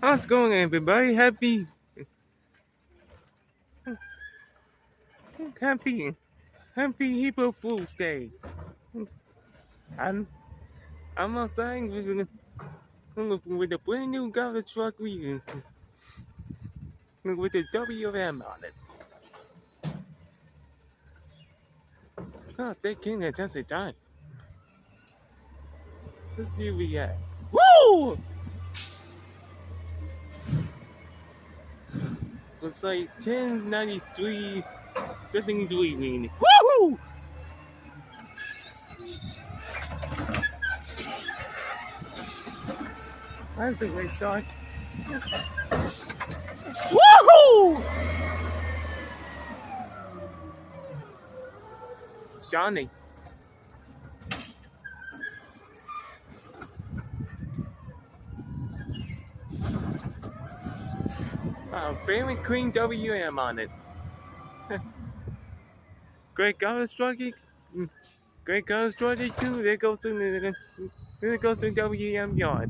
How's it going, everybody? Happy, happy April Fool's Day. I'm, I'm outside with a brand new garbage truck with a WM on it. Oh, they came at just in time. Let's see what we got. Woo! It's like 1093, 73 meaning. Woohoo! That's a great shot. Woohoo! Johnny. Very clean WM on it. Great garbage trucking. Great garbage trucking too. There goes to WM yard.